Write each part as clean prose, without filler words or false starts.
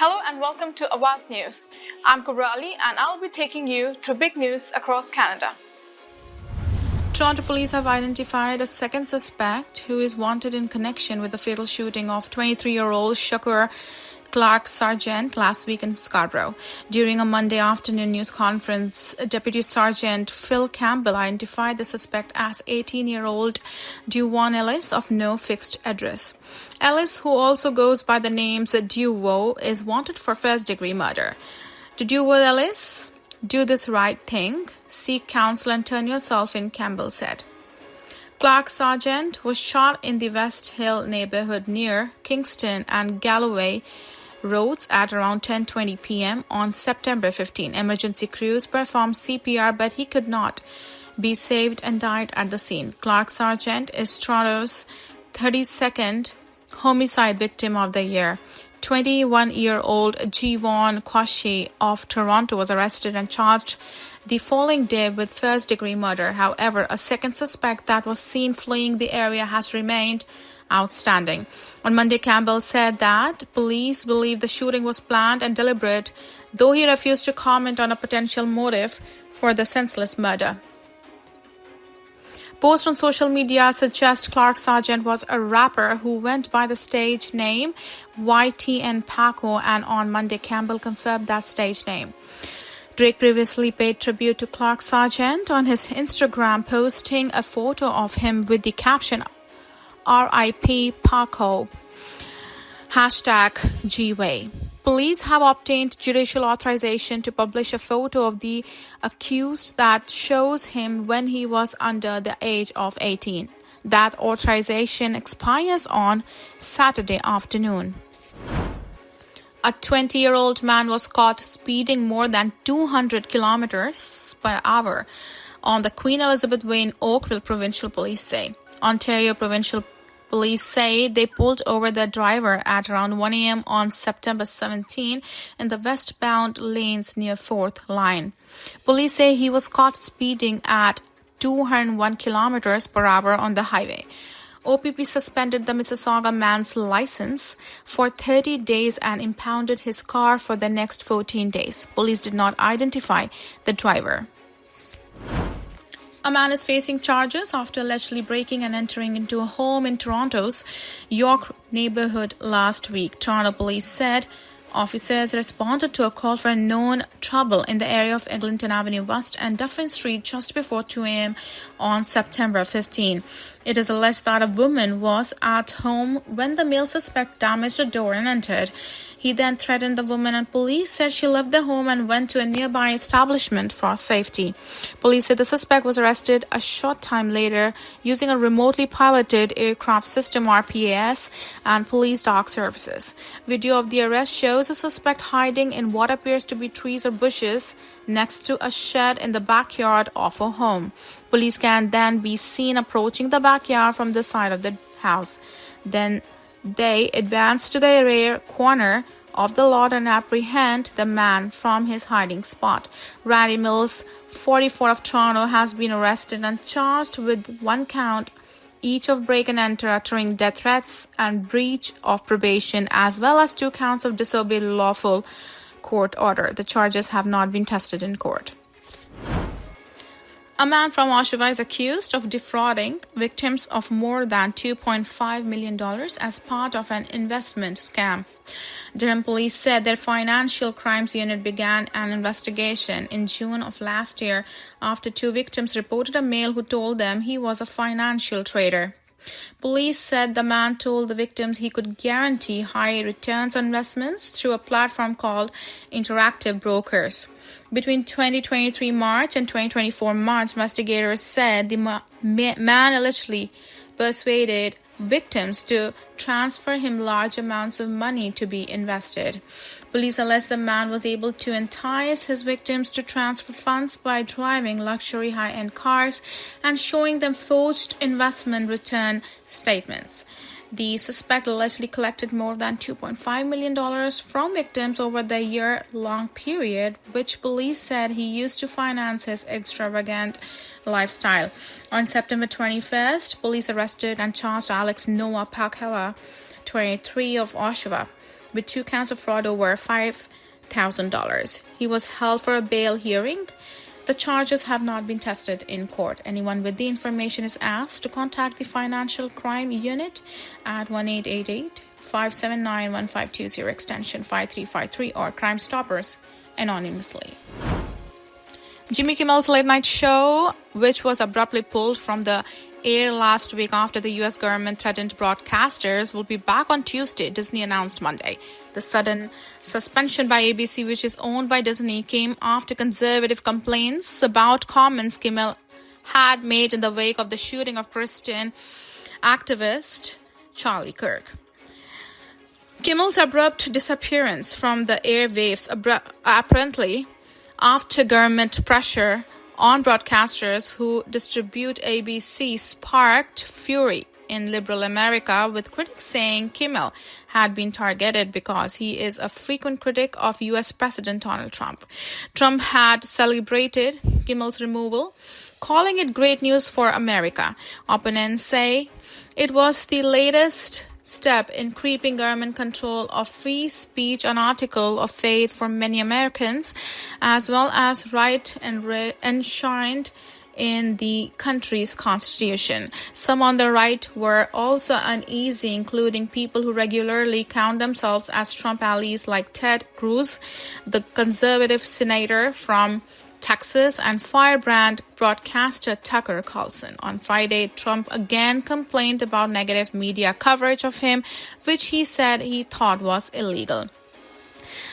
Hello and welcome to Awaz News. I'm Kubrali and I'll be taking you through big news across Canada. Toronto police have identified a second suspect who is wanted in connection with the fatal shooting of 23-year-old Shakur Clark Sargent last week in Scarborough. During a Monday afternoon news conference, Deputy Sergeant Phil Campbell identified the suspect as 18-year-old Duwan Ellis of no fixed address. Ellis, who also goes by the names Duwo, is wanted for first-degree murder. To do with Ellis, do this right thing, seek counsel and turn yourself in, Campbell said. Clark Sargent was shot in the West Hill neighborhood near Kingston and Galloway roads at around 10:20 p.m. on September 15. Emergency crews performed CPR, but he could not be saved and died at the scene. Clark Sargent is Toronto's 32nd homicide victim of the year. 21-year-old Jevon Quashie of Toronto was arrested and charged the following day with first-degree murder. However, a second suspect that was seen fleeing the area has remained outstanding. On Monday, Campbell said that police believe the shooting was planned and deliberate, though he refused to comment on a potential motive for the senseless murder. Posts on social media suggest Clark Sargent was a rapper who went by the stage name YTN Paco, and on Monday, Campbell confirmed that stage name. Drake previously paid tribute to Clark Sargent on his Instagram, posting a photo of him with the caption RIP Paco, #GWay. Police have obtained judicial authorization to publish a photo of the accused that shows him when he was under the age of 18. That authorization expires on Saturday afternoon. A 20-year-old man was caught speeding more than 200 kilometers per hour on the Queen Elizabeth Way in Oakville, provincial police say. Ontario Provincial Police say they pulled over the driver at around 1 a.m. on September 17 in the westbound lanes near 4th Line. Police say he was caught speeding at 201 kilometers per hour on the highway. OPP suspended the Mississauga man's license for 30 days and impounded his car for the next 14 days. Police did not identify the driver. A man is facing charges after allegedly breaking and entering into a home in Toronto's York neighborhood last week. Toronto police said officers responded to a call for known trouble in the area of Eglinton Avenue West and Dufferin Street just before 2 a.m. on September 15. It is alleged that a woman was at home when the male suspect damaged the door and entered. He then threatened the woman, and police said she left the home and went to a nearby establishment for safety. Police said the suspect was arrested a short time later using a remotely piloted aircraft system RPAS and police dog services. Video of the arrest shows a suspect hiding in what appears to be trees or bushes next to a shed in the backyard of a home. Police can then be seen approaching the backyard from the side of the house. Then they advance to the rear corner of the lot and apprehend the man from his hiding spot. Randy Mills, 44 of Toronto, has been arrested and charged with 1 count each of break and enter, uttering death threats and breach of probation, as well as 2 counts of disobeyed lawful court order. The charges have not been tested in court. A man from Oshawa is accused of defrauding victims of more than $2.5 million as part of an investment scam. Durham police said their financial crimes unit began an investigation in June of last year after 2 victims reported a male who told them he was a financial trader. Police said the man told the victims he could guarantee high returns on investments through a platform called Interactive Brokers. Between 2023 March and 2024 March, investigators said the man allegedly persuaded victims to transfer him large amounts of money to be invested. Police allege the man was able to entice his victims to transfer funds by driving luxury high-end cars and showing them forged investment return statements. The suspect allegedly collected more than $2.5 million from victims over the year-long period, which police said he used to finance his extravagant lifestyle. On September 21st, police arrested and charged Alex Noah Pakela, 23 of Oshawa, with 2 counts of fraud over $5,000. He was held for a bail hearing. The charges have not been tested in court. Anyone with the information is asked to contact the Financial Crime Unit at 1-888-579-1520 extension 5353 or Crime Stoppers anonymously. Jimmy Kimmel's late night show, which was abruptly pulled from the air last week after the U.S. government threatened broadcasters, will be back on Tuesday, Disney announced Monday. The sudden suspension by ABC, which is owned by Disney, came after conservative complaints about comments Kimmel had made in the wake of the shooting of Christian activist Charlie Kirk. Kimmel's abrupt disappearance from the airwaves apparently after government pressure on broadcasters who distribute ABC sparked fury in liberal America, with critics saying Kimmel had been targeted because he is a frequent critic of U.S. President Donald Trump. Trump had celebrated Kimmel's removal, calling it great news for America. Opponents say it was the latest step in creeping government control of free speech, an article of faith for many Americans, as well as right enshrined in the country's constitution. Some on the right were also uneasy, including people who regularly count themselves as Trump allies like Ted Cruz, the conservative senator from Texas, and firebrand broadcaster Tucker Carlson. On Friday, Trump again complained about negative media coverage of him, which he said he thought was illegal.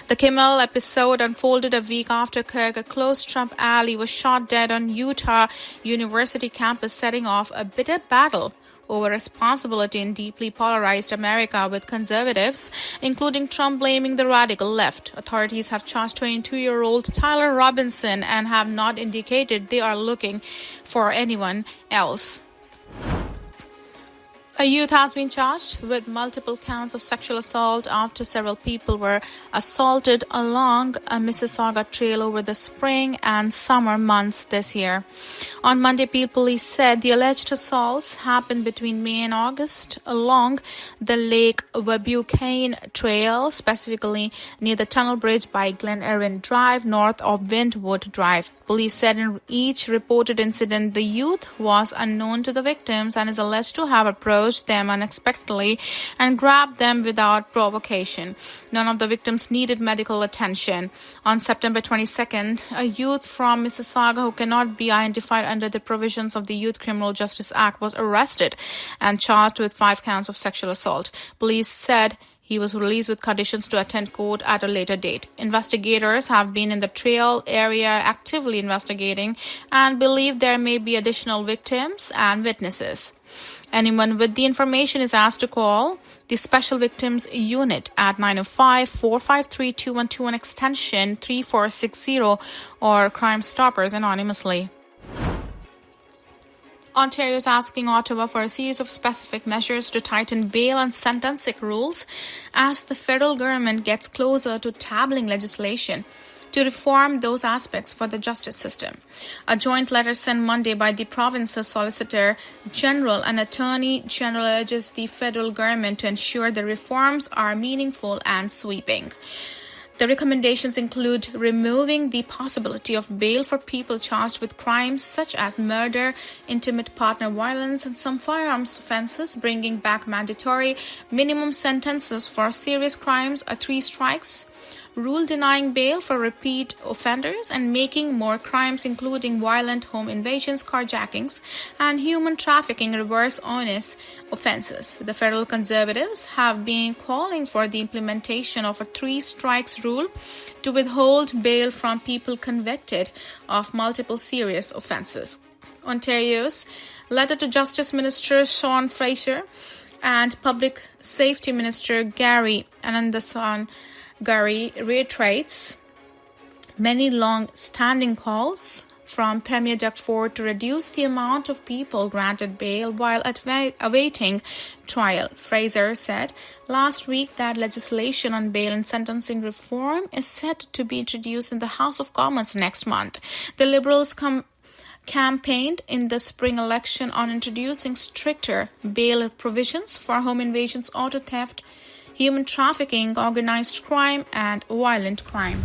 The Kimmel episode unfolded a week after Kirk, a close Trump ally, was shot dead on Utah University campus, setting off a bitter battle over responsibility in deeply polarized America, with conservatives, including Trump, blaming the radical left. Authorities have charged 22-year-old Tyler Robinson and have not indicated they are looking for anyone else. A youth has been charged with multiple counts of sexual assault after several people were assaulted along a Mississauga trail over the spring and summer months this year. On Monday, police said the alleged assaults happened between May and August along the Lake Wabukane Trail, specifically near the tunnel bridge by Glen Irwin Drive, north of Windwood Drive. Police said in each reported incident, the youth was unknown to the victims and is alleged to have approached them unexpectedly and grabbed them without provocation. None of the victims needed medical attention. On September 22nd, a youth from Mississauga who cannot be identified under the provisions of the Youth Criminal Justice Act was arrested and charged with 5 counts of sexual assault. Police said he was released with conditions to attend court at a later date. Investigators have been in the trail area actively investigating and believe there may be additional victims and witnesses. Anyone with the information is asked to call the Special Victims Unit at 905-453-2121 extension 3460 or Crime Stoppers anonymously. Ontario is asking Ottawa for a series of specific measures to tighten bail and sentencing rules as the federal government gets closer to tabling legislation to reform those aspects for the justice system. A joint letter sent Monday by the province's Solicitor General and Attorney General urges the federal government to ensure the reforms are meaningful and sweeping. The recommendations include removing the possibility of bail for people charged with crimes such as murder, intimate partner violence, and some firearms offenses, bringing back mandatory minimum sentences for serious crimes, a 3 strikes rule denying bail for repeat offenders, and making more crimes including violent home invasions, carjackings, and human trafficking reverse onus offenses. The federal conservatives have been calling for the implementation of a 3 strikes rule to withhold bail from people convicted of multiple serious offenses. Ontario's letter to Justice Minister Sean Fraser and Public Safety Minister Gary Anandasan Gary reiterates many long-standing calls from Premier Doug Ford to reduce the amount of people granted bail while awaiting trial. Fraser said last week that legislation on bail and sentencing reform is set to be introduced in the House of Commons next month. The Liberals campaigned in the spring election on introducing stricter bail provisions for home invasions, auto theft, human trafficking, organized crime, and violent crime.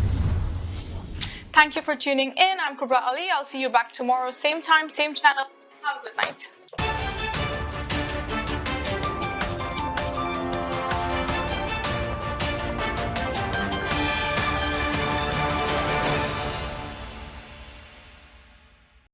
Thank you for tuning in. I'm Kubra Ali. I'll see you back tomorrow, same time, same channel. Have a good night.